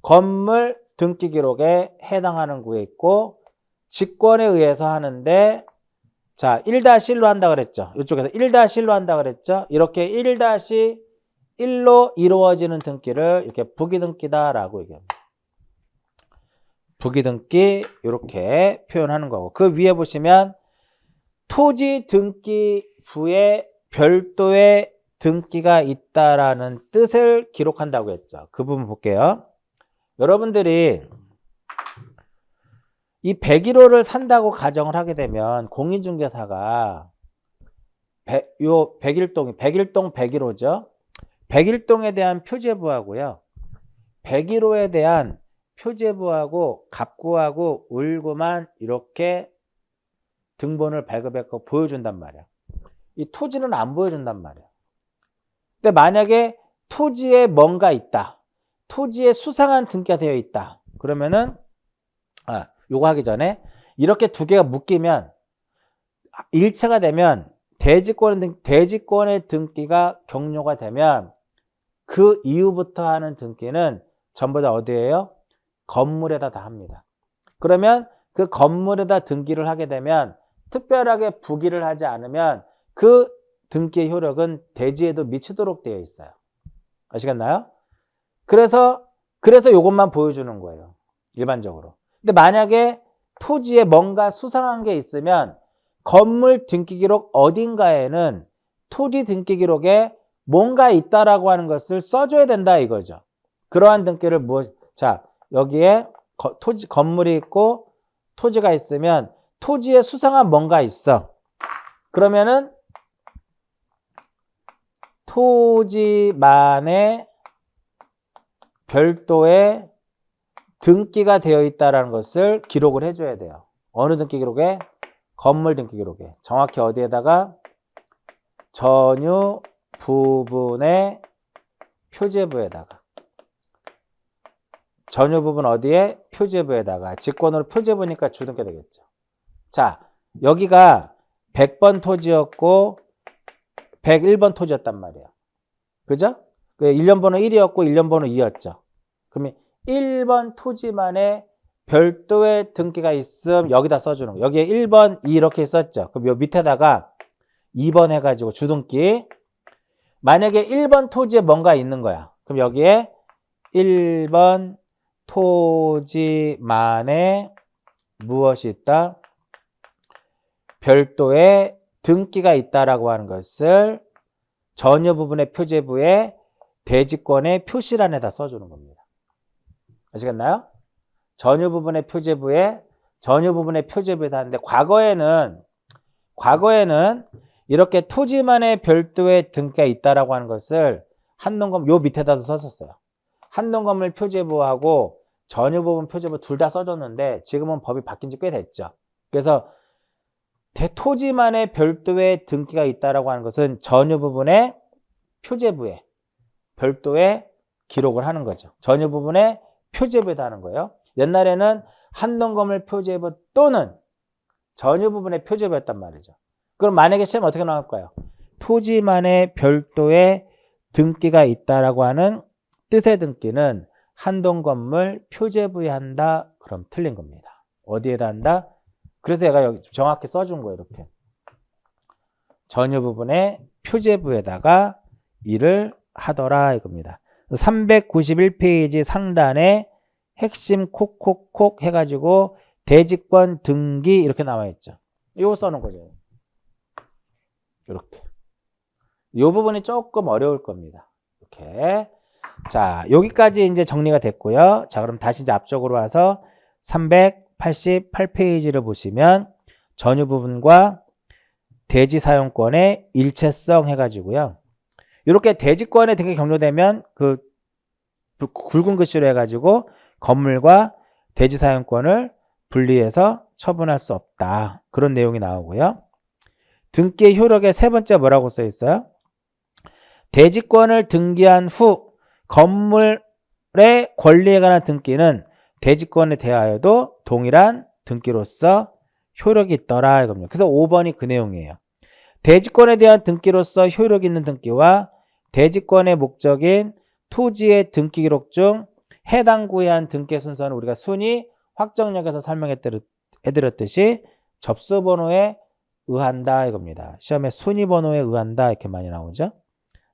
건물 등기 기록에 해당하는 구에 있고 직권에 의해서 하는데, 자, 1-1로 한다 그랬죠. 이쪽에서 1-1로 한다 그랬죠. 이렇게 1-1로 이루어지는 등기를 이렇게 부기등기다라고 얘기합니다. 부기등기 이렇게 표현하는 거고, 그 위에 보시면 토지 등기부에 별도의 등기가 있다라는 뜻을 기록한다고 했죠. 그 부분 볼게요. 여러분들이 이 101호를 산다고 가정을 하게 되면 공인중개사가 101동 101호죠. 101동에 대한 표제부하고요. 101호에 대한 표제부하고 갑구하고 을구만 이렇게 등본을 발급해서 보여준단 말이야. 이 토지는 안 보여준단 말이야. 근데 만약에 토지에 뭔가 있다. 토지에 수상한 등기가 되어 있다. 그러면은 요거 하기 전에 이렇게 두 개가 묶이면 일체가 되면 대지권의 등기가 격료가 되면 그 이후부터 하는 등기는 전부 다 어디예요? 건물에다 다 합니다. 그러면 그 건물에다 등기를 하게 되면 특별하게 부기를 하지 않으면 그 등기의 효력은 대지에도 미치도록 되어 있어요. 아시겠나요? 그래서 이것만 보여주는 거예요. 일반적으로. 근데 만약에 토지에 뭔가 수상한 게 있으면 건물 등기기록 어딘가에는 토지 등기기록에 뭔가 있다라고 하는 것을 써줘야 된다 이거죠. 그러한 등기를 자, 여기에 건물이 있고 토지가 있으면 토지에 수상한 뭔가 있어. 그러면은 토지만의 별도의 등기가 되어 있다는 것을 기록을 해줘야 돼요. 어느 등기 기록에? 건물 등기 기록에. 정확히 어디에다가? 전유 부분의 표제부에다가. 전유 부분 어디에? 표제부에다가. 직권으로 표제부니까 주등기 되겠죠. 자, 여기가 100번 토지였고 101번 토지였단 말이에요. 그죠? 1년 번호 1이었고 1년 번호 2였죠. 그러면 1번 토지만의 별도의 등기가 있음 여기다 써주는 거. 여기에 1번, 2 이렇게 썼죠. 그럼 요 밑에다가 2번 해가지고 주등기. 만약에 1번 토지에 뭔가 있는 거야. 그럼 여기에 1번 토지만의 무엇이 있다? 별도의 등기가 있다라고 하는 것을 전유 부분의 표제부에 대지권의 표시란에다 써주는 겁니다. 아시겠나요? 전유 부분의 표제부에 하는데 과거에는 이렇게 토지만의 별도의 등기가 있다라고 하는 것을 한농건 요 밑에다 썼었어요. 한농건물 표제부하고 전유 부분 표제부 둘 다 써줬는데 지금은 법이 바뀐 지 꽤 됐죠. 그래서 토지만의 별도의 등기가 있다라고 하는 것은 전유 부분의 표제부에 별도의 기록을 하는 거죠. 전유 부분의 표제부에다 하는 거예요. 옛날에는 한농건물 표제부 또는 전유 부분의 표제부였단 말이죠. 그럼 만약에 시험 어떻게 나올까요? 토지만의 별도의 등기가 있다라고 하는 뜻의 등기는 한동건물 표제부에 한다. 그럼 틀린 겁니다. 어디에다 한다? 그래서 얘가 여기 정확히 써준 거예요. 이렇게. 전유 부분의 표제부에다가 일을 하더라 이겁니다. 391페이지 상단에 핵심 콕콕콕 해가지고 대지권 등기 이렇게 나와 있죠. 이거 써놓은 거죠. 이렇게. 이 부분이 조금 어려울 겁니다. 이렇게. 자, 여기까지 이제 정리가 됐고요. 자, 그럼 다시 이제 앞쪽으로 와서 388페이지를 보시면 전유 부분과 대지 사용권의 일체성 해가지고요. 이렇게 대지권에 되게 격려되면 그 굵은 글씨로 해가지고 건물과 대지 사용권을 분리해서 처분할 수 없다. 그런 내용이 나오고요. 등기의 효력의 세 번째 뭐라고 써 있어요? 대지권을 등기한 후 건물의 권리에 관한 등기는 대지권에 대하여도 동일한 등기로서 효력이 있더라 이겁니다. 그래서 5번이 그 내용이에요. 대지권에 대한 등기로서 효력 있는 등기와 대지권의 목적인 토지의 등기 기록 중 해당 구에 한 등기 순서는 우리가 순위 확정역에서 설명해드렸듯이 접수번호에 의한다 이겁니다. 시험에 순위 번호에 의한다 이렇게 많이 나오죠.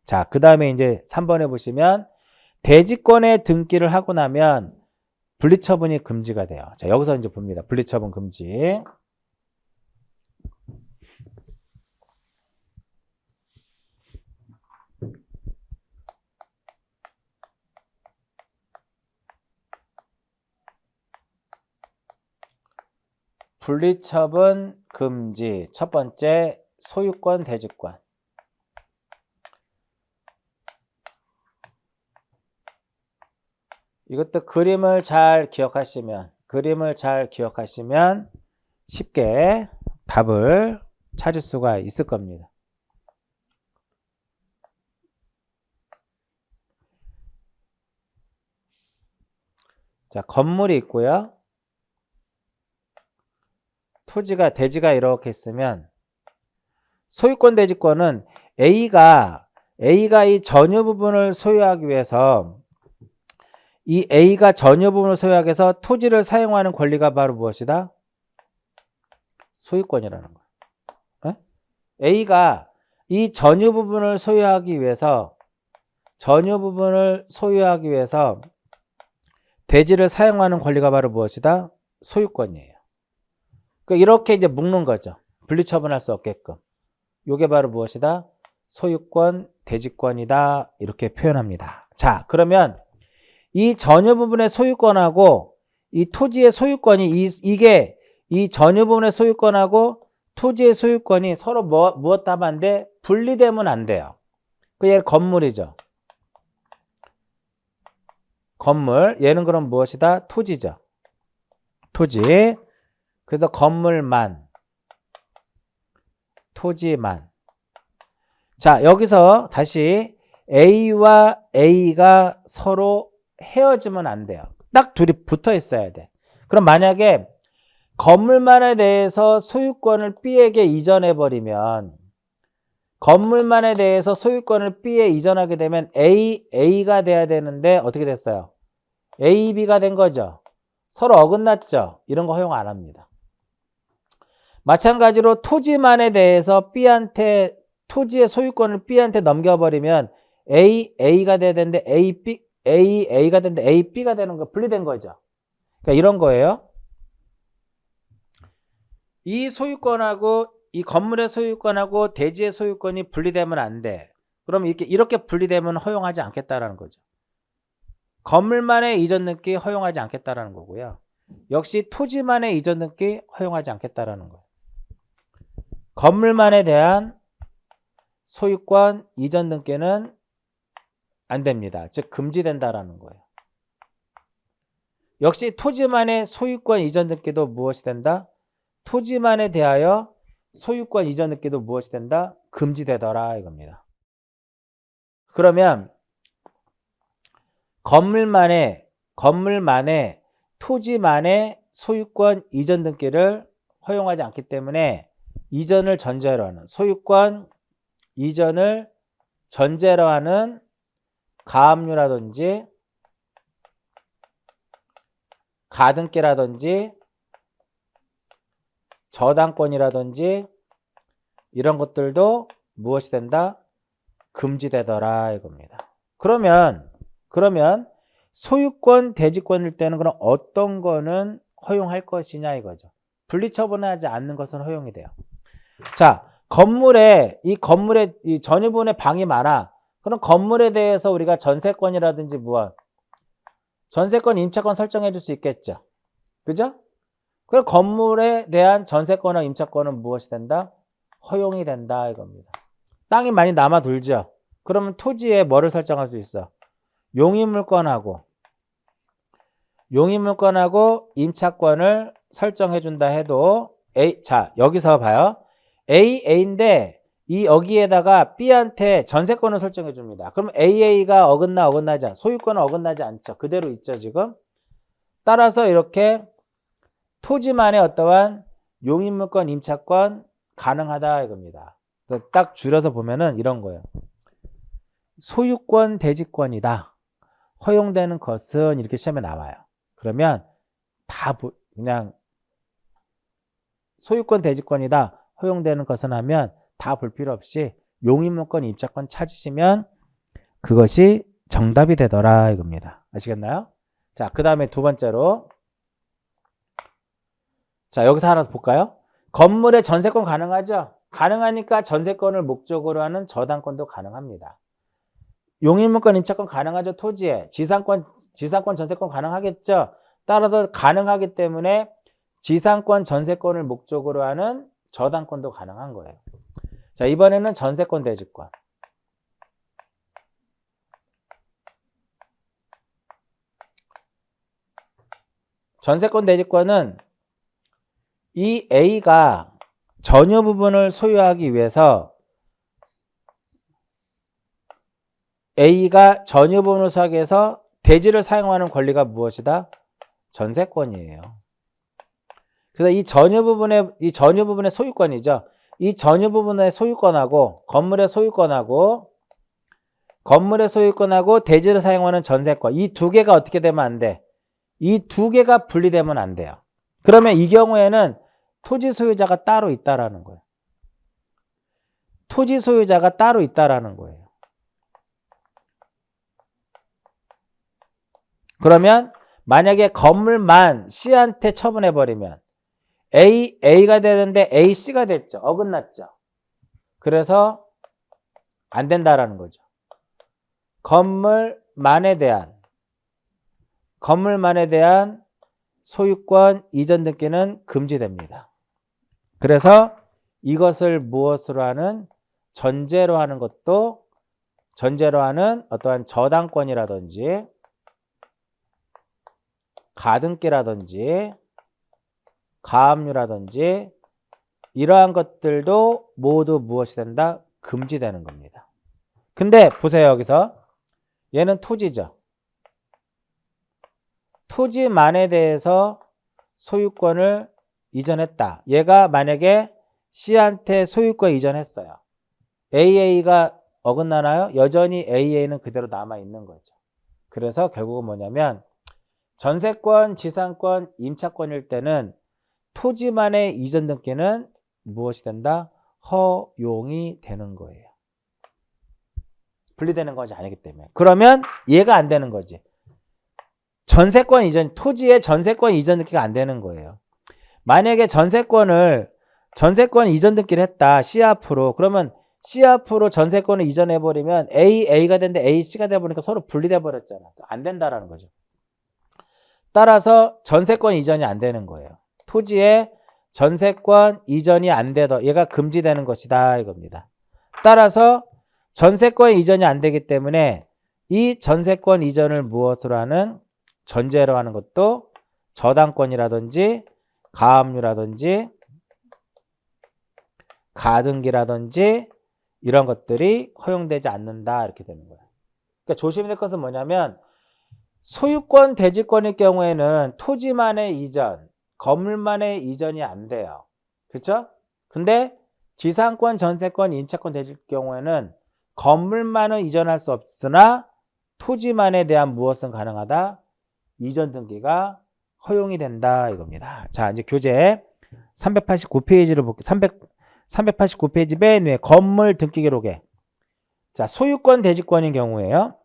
자, 그 다음에 이제 3번에 보시면 대지권의 등기를 하고 나면 분리처분이 금지가 돼요. 자, 여기서 이제 봅니다. 분리처분 금지. 분리처분 금지. 첫 번째, 소유권, 대지권. 이것도 그림을 잘 기억하시면 쉽게 답을 찾을 수가 있을 겁니다. 자, 건물이 있고요. 대지가 이렇게 있으면 소유권 대지권은 A가 이 전유 부분을 소유하기 위해서 이 A가 전유 부분을 소유하기 위해서 토지를 사용하는 권리가 바로 무엇이다? 소유권이라는 거야. A가 이 전유 부분을 소유하기 위해서 대지를 사용하는 권리가 바로 무엇이다? 소유권이에요. 그러니까 이렇게 이제 묶는 거죠. 분리처분할 수 없게끔. 이게 바로 무엇이다? 소유권, 대지권이다. 이렇게 표현합니다. 자, 그러면 이 전유 부분의 소유권하고 이 토지의 소유권이 이게 이 전유 부분의 소유권하고 토지의 소유권이 서로 무엇 하면 안 돼? 분리되면 안 돼요. 얘 건물이죠. 건물. 얘는 그럼 무엇이다? 토지죠. 토지. 그래서 건물만, 토지만. 자, 여기서 다시 A와 A가 서로 헤어지면 안 돼요. 딱 둘이 붙어 있어야 돼. 그럼 만약에 건물만에 대해서 소유권을 B에게 이전해버리면 건물만에 대해서 소유권을 B에 이전하게 되면 A가 돼야 되는데 어떻게 됐어요? A, B가 된 거죠. 서로 어긋났죠. 이런 거 허용 안 합니다. 마찬가지로 토지만에 대해서 B한테 토지의 소유권을 B한테 넘겨버리면 A가 돼야 되는데 A가 되는데 A, B가 되는 거 분리된 거죠. 그러니까 이런 거예요. 이 소유권하고 이 건물의 소유권하고 대지의 소유권이 분리되면 안 돼. 그럼 이렇게 분리되면 허용하지 않겠다라는 거죠. 건물만의 이전 등기 허용하지 않겠다라는 거고요. 역시 토지만의 이전 등기 허용하지 않겠다라는 거예요. 건물만에 대한 소유권 이전 등기는 안 됩니다. 즉 금지된다라는 거예요. 역시 토지만의 소유권 이전 등기도 무엇이 된다? 토지만에 대하여 소유권 이전 등기도 무엇이 된다? 금지되더라 이겁니다. 그러면 건물만의 토지만의 소유권 이전 등기를 허용하지 않기 때문에 이전을 전제로 하는 소유권 이전을 전제로 하는 가압류라든지 가등기라든지 저당권이라든지 이런 것들도 무엇이 된다? 금지되더라 이겁니다. 그러면 소유권, 대지권일 때는 그럼 어떤 거는 허용할 것이냐 이거죠. 분리처분하지 않는 것은 허용이 돼요. 자, 이 건물에 이 전유분의 방이 많아. 그럼 건물에 대해서 우리가 전세권이라든지 전세권, 임차권 설정해 줄 수 있겠죠. 그죠? 그럼 건물에 대한 전세권과 임차권은 무엇이 된다? 허용이 된다 이겁니다. 땅이 많이 남아 돌죠. 그러면 토지에 뭐를 설정할 수 있어? 용의물권하고 임차권을 설정해 준다 해도 자, 여기서 봐요. A인데 여기에다가 B한테 전세권을 설정해 줍니다. 그럼 AA가 어긋나지 않죠. 소유권은 어긋나지 않죠. 그대로 있죠, 지금. 따라서 이렇게 토지만의 어떠한 용의물권, 임차권 가능하다 이겁니다. 딱 줄여서 보면은 이런 거예요. 소유권, 대지권이다. 허용되는 것은 이렇게 시험에 나와요. 그러면 다 그냥 소유권, 대지권이다. 허용되는 것은 하면 다 볼 필요 없이 용의물권, 임차권 찾으시면 그것이 정답이 되더라 이겁니다. 아시겠나요? 자, 그 다음에 두 번째로 자, 여기서 하나 볼까요? 건물의 전세권 가능하죠? 가능하니까 전세권을 목적으로 하는 저당권도 가능합니다. 용의물권, 임차권 가능하죠? 토지에. 지상권, 전세권 가능하겠죠? 따라서 가능하기 때문에 지상권, 전세권을 목적으로 하는 저당권도 가능한 거예요. 자, 이번에는 전세권, 대지권. 전세권, 대지권은 이 A가 전유 부분을 소유하기 위해서 A가 전유 부분을 소유하기 위해서 대지를 사용하는 권리가 무엇이다? 전세권이에요. 그래서 이 전유 부분의 소유권이죠. 이 전유 부분의 소유권하고 건물의 소유권하고 대지를 사용하는 전세권, 이 두 개가 어떻게 되면 안 돼? 이 두 개가 분리되면 안 돼요. 그러면 이 경우에는 토지 소유자가 따로 있다라는 거예요. 토지 소유자가 따로 있다라는 거예요. 그러면 만약에 건물만 C한테 처분해버리면 A가 되는데 C가 됐죠. 어긋났죠. 그래서 안 된다라는 거죠. 건물만에 대한 소유권 이전 등기는 금지됩니다. 그래서 이것을 무엇으로 하는? 전제로 하는 것도, 전제로 하는 어떠한 저당권이라든지 가등기라든지 가압류라든지 이러한 것들도 모두 무엇이 된다? 금지되는 겁니다. 근데 보세요. 여기서 얘는 토지죠. 토지만에 대해서 소유권을 이전했다. 얘가 만약에 C한테 소유권 이전했어요. AA가 어긋나나요? 여전히 AA는 그대로 남아있는 거죠. 그래서 결국은 뭐냐면 전세권, 지상권, 임차권일 때는 토지만의 이전 등기는 무엇이 된다? 허용이 되는 거예요. 분리되는 것이 아니기 때문에. 그러면 얘가 안 되는 거지. 전세권 이전, 토지의 전세권 이전 등기가 안 되는 거예요. 만약에 전세권 이전 등기를 했다. C 앞으로. 그러면 C 앞으로 전세권을 이전해버리면 A가 됐는데 AC가 돼버리니까 서로 분리돼 버렸잖아. 안 된다라는 거죠. 따라서 전세권 이전이 안 되는 거예요. 토지의 전세권 이전이 안 되더 얘가 금지되는 것이다 이겁니다. 따라서 전세권 이전이 안 되기 때문에 이 전세권 이전을 무엇으로 하는? 전제로 하는 것도 저당권이라든지 가압류라든지 가등기라든지 이런 것들이 허용되지 않는다 이렇게 되는 거예요. 그러니까 조심해야 될 것은 뭐냐면 소유권 대지권일 경우에는 토지만의 이전, 건물만의 이전이 안 돼요. 그렇죠? 근데 지상권, 전세권, 임차권 대지일 경우에는 건물만은 이전할 수 없으나 토지만에 대한 무엇은 가능하다? 이전 등기가 허용이 된다 이겁니다. 자, 이제 교재 389페이지를 볼게요. 389페이지 맨 위에 건물 등기 기록에 자, 소유권 대지권인 경우에요.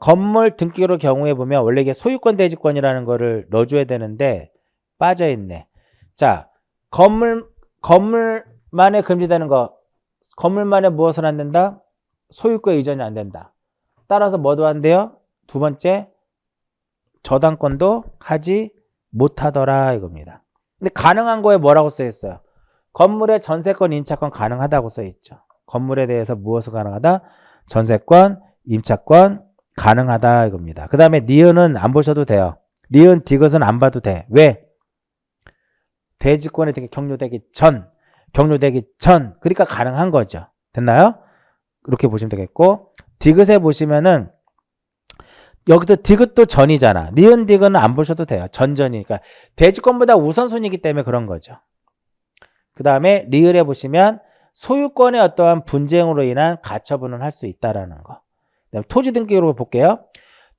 건물 등기 기록 경우에 보면 원래 이게 소유권 대지권이라는 거를 넣어줘야 되는데 빠져있네. 자, 건물만에 금지되는 거, 건물만에 무엇을 안 된다? 소유권 이전이 안 된다. 따라서 뭐도 안 돼요? 두 번째, 저당권도 하지 못하더라 이겁니다. 근데 가능한 거에 뭐라고 써있어요? 건물의 전세권, 임차권 가능하다고 써있죠. 건물에 대해서 무엇을 가능하다? 전세권, 임차권 가능하다 이겁니다. 그 다음에 니은은 안 보셔도 돼요. 니은, 디귿은 안 봐도 돼. 왜? 대지권이 되게 경료되기 전 그러니까 가능한 거죠. 됐나요? 그렇게 보시면 되겠고, 디귿에 보시면은 여기도 디귿도 전이잖아. 니은, 디귿은 안 보셔도 돼요. 전이니까 대지권보다 우선순위이기 때문에 그런 거죠. 그 다음에 리을에 보시면 소유권의 어떠한 분쟁으로 인한 가처분을 할 수 있다라는 거. 그다음에 토지 등기 기록을 볼게요.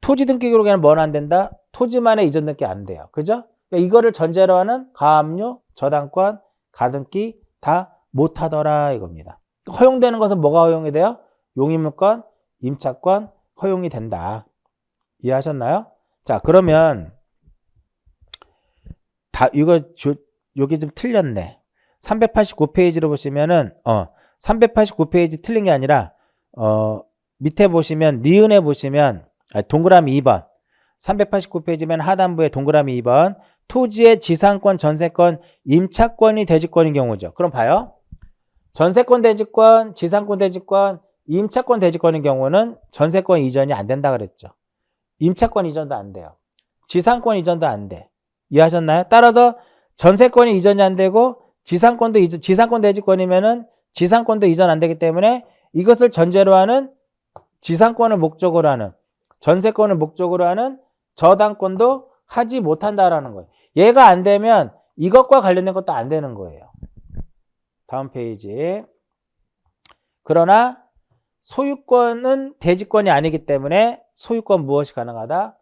토지 등기 기록에는 뭐는 안 된다? 토지만의 이전 등기 안 돼요. 그죠? 그러니까 이거를 전제로 하는 가압류, 저당권, 가등기 다 못하더라 이겁니다. 허용되는 것은 뭐가 허용이 돼요? 용의물권, 임차권 허용이 된다. 이해하셨나요? 자, 그러면 여기 좀 틀렸네. 389페이지로 보시면은 389페이지 틀린 게 아니라 밑에 보시면 니은에 보시면 동그라미 2번 389페이지면 하단부에 동그라미 2번 토지의 지상권, 전세권, 임차권이 대지권인 경우죠. 그럼 봐요. 전세권 대지권, 지상권 대지권, 임차권 대지권인 경우는 전세권 이전이 안 된다 그랬죠. 임차권 이전도 안 돼요. 지상권 이전도 안 돼. 이해하셨나요? 따라서 전세권이 이전이 안 되고 지상권 대지권이면은 지상권도 이전 안 되기 때문에 이것을 전제로 하는 지상권을 목적으로 하는 전세권을 목적으로 하는 저당권도 하지 못한다라는 거예요. 얘가 안 되면 이것과 관련된 것도 안 되는 거예요. 다음 페이지. 그러나 소유권은 대지권이 아니기 때문에 소유권 무엇이 가능하다?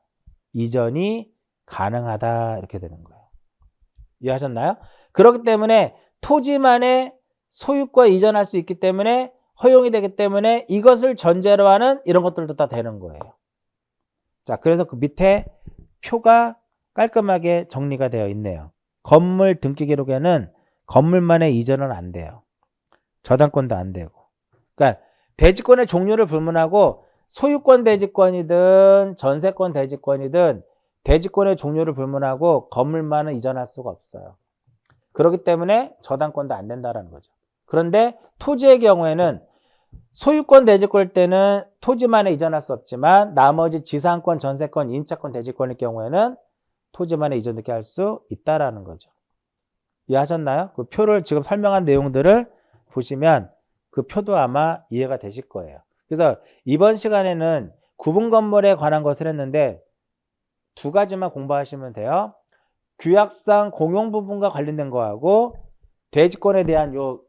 이전이 가능하다. 이렇게 되는 거예요. 이해하셨나요? 그렇기 때문에 토지만의 소유권 이전할 수 있기 때문에 허용이 되기 때문에 이것을 전제로 하는 이런 것들도 다 되는 거예요. 자, 그래서 그 밑에 표가 깔끔하게 정리가 되어 있네요. 건물 등기 기록에는 건물만의 이전은 안 돼요. 저당권도 안 되고. 그러니까 대지권의 종류를 불문하고 소유권 대지권이든 전세권 대지권이든 대지권의 종류를 불문하고 건물만은 이전할 수가 없어요. 그렇기 때문에 저당권도 안 된다라는 거죠. 그런데 토지의 경우에는 소유권 대지권일 때는 토지만에 이전할 수 없지만 나머지 지상권, 전세권, 임차권, 대지권일 경우에는 토지만에 이전되게 할 수 있다라는 거죠. 이해하셨나요? 그 표를 지금 설명한 내용들을 보시면 그 표도 아마 이해가 되실 거예요. 그래서 이번 시간에는 구분 건물에 관한 것을 했는데 두 가지만 공부하시면 돼요. 규약상 공용 부분과 관련된 거하고 대지권에 대한 요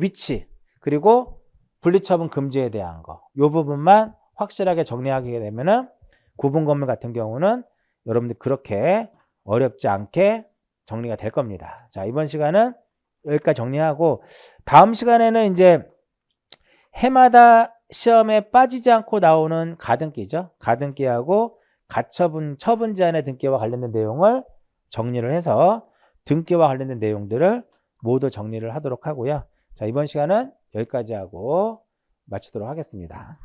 위치 그리고 분리처분 금지에 대한 거. 요 부분만 확실하게 정리하게 되면은 구분 건물 같은 경우는 여러분들 그렇게 어렵지 않게 정리가 될 겁니다. 자, 이번 시간은 여기까지 정리하고 다음 시간에는 이제 해마다 시험에 빠지지 않고 나오는 가등기죠. 가등기하고 가처분 처분 제한의 등기와 관련된 내용을 정리를 해서 등기와 관련된 내용들을 모두 정리를 하도록 하고요. 자, 이번 시간은 여기까지 하고 마치도록 하겠습니다.